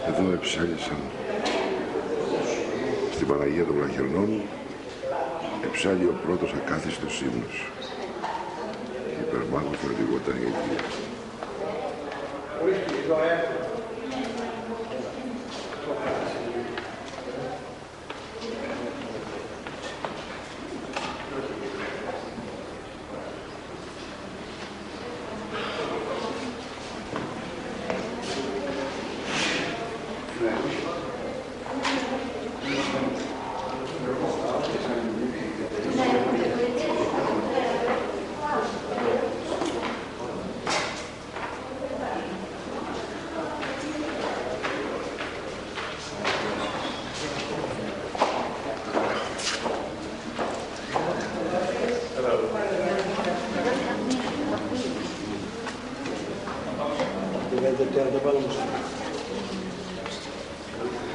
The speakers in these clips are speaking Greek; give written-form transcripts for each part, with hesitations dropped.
Εδώ εψάλισαν στην Παναγία των Βλαχερνών, εψάλει ο πρώτος ακάθιστος ύμνος. Υπερμάχος φορτηγόταν η αιτία.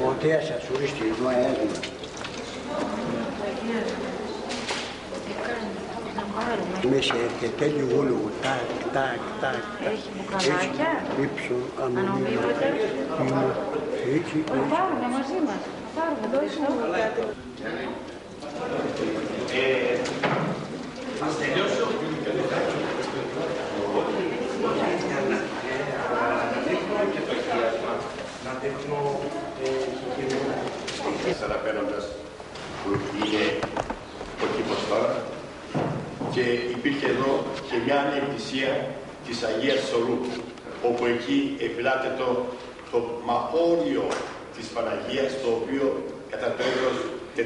Ποτέ σας ορίστε εδώ έδωνα. Μέσα έρχεται λίγο, τάκ, τάκ, τάκ. Έχει μπουκαλάκια, ύψο, ανομίωτα. Έτσι, Πάρουμε μαζί μας. Πάρουμε, δώσουμε κάτι. Ας τελειώσω. Να δείχνω αναπαίνοντας που είναι ο κήπος τώρα και υπήρχε εδώ και μια άλλη εκκλησία της Αγίας Σωρού, όπου εκεί εφυλάται το μαχώριο της Παναγίας, το οποίο κατά το έτος 458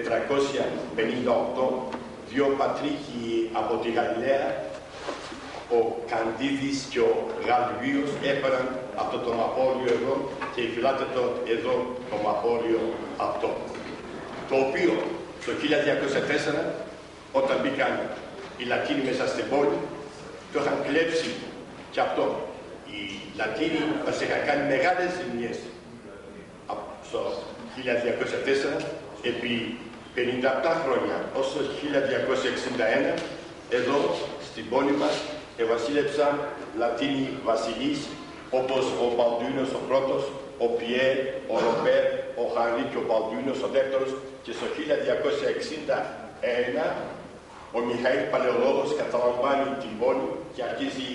δύο πατρίχοι από τη Γαλιλαία, ο Καντίδης και ο Γαλβίος, έφεραν αυτό το μαχώριο εδώ και εφυλάται εδώ το μαχώριο αυτό, το οποίο το 1204 όταν μπήκαν οι Λατίνοι μέσα στην πόλη το είχαν κλέψει και αυτό. Οι Λατίνοι μας είχαν κάνει μεγάλες ζημιές στο 1204 επί 57 χρόνια, ως το 1261 εδώ στην πόλη μας ευασίλεψαν Λατίνοι βασιλείς όπως ο Παλτουίνος ο πρώτος, ο Πιέρ, ο Ρομπέρ, ο Χαρί και ο Παλτουίνος ο δεύτερος, και στο 1261 ο Μιχαήλ Παλαιολόγος καταλαμβάνει την πόλη και αρχίζει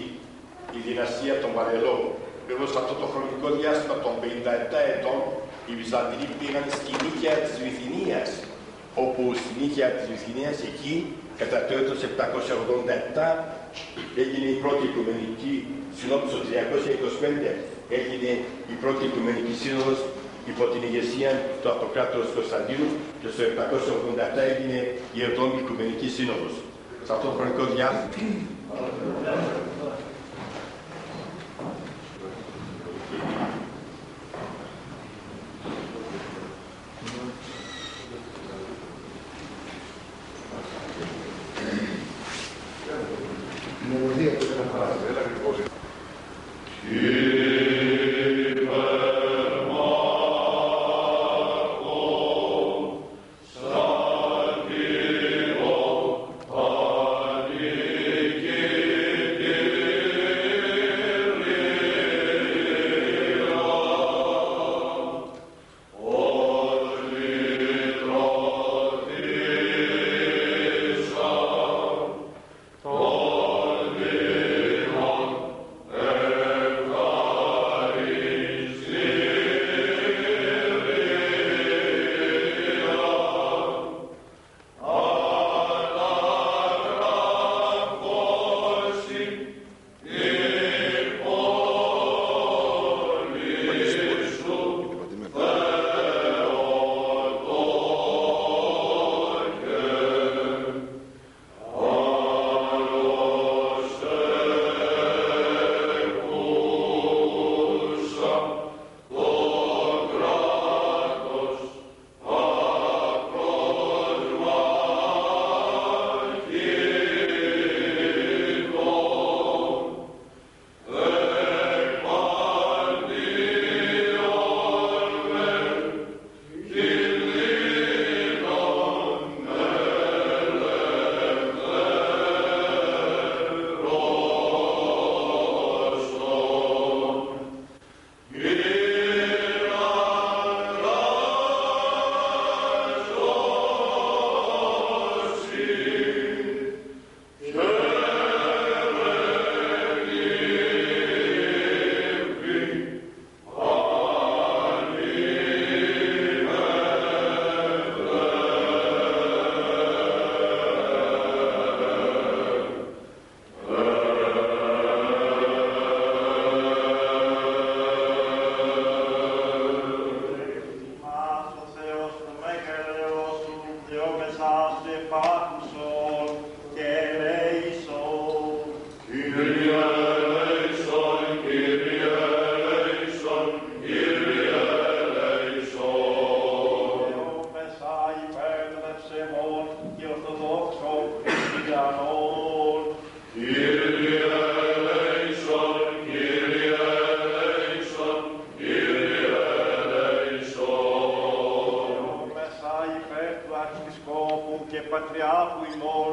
η δυναστεία των Παλαιολόγων. Βέβαια σε αυτό το χρονικό διάστημα των 57 ετών οι Βυζαντινοί πήγαν στη νίκαια της Βυθινίας, όπου στη νίκαια της Βυθινίας εκεί κατά το έτος 787 έγινε η πρώτη Οικουμενική Σύνοδος, το 325 έγινε η πρώτη Οικουμενική Σύνοδος υπό την ηγεσία του Αυτοκράτορος Κωνσταντίνου και στο 787 έγινε η 7η Οικουμενική Σύνοδος. Σε αυτό το χρονικό διάστημα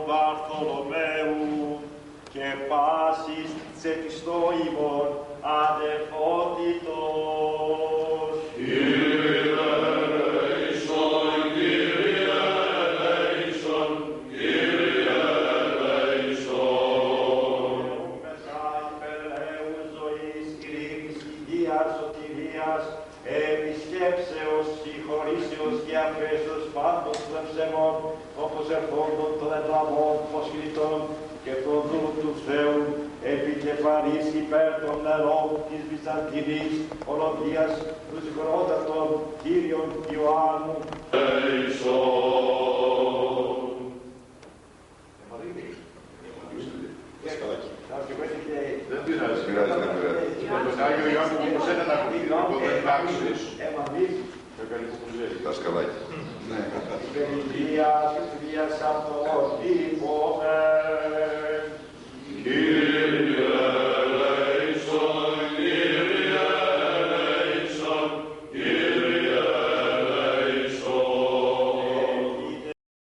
Βαρθολομαίου και πάσης τσεφιστό ημών αδερφότητος. Κύριε ελέησον, Κύριε ελέησον, Κύριε ελέησον. Μέσα υπερλαίου ζωής, ειρήνης, υγείας, σωτηρίας, επισκέψεως, συγχωρήσεως και αφέσεως πάντων των ευσεμών, όπως ερχόντων των ευλαβών, προσκλητών και των δούλων του Θεού, επικεφαλής υπέρ των νερών της Βυζαντινής Οροδίας του συγχωρότατων Κύριον Ιωάννου. Δεν πειράζει. Πειράζει. Τον Άγιο Ιωάννου όμως έναν ακούει, εγώ δεν άξιος. Τα σκαλάκια. Υπερηδίας αυτών υπόμε.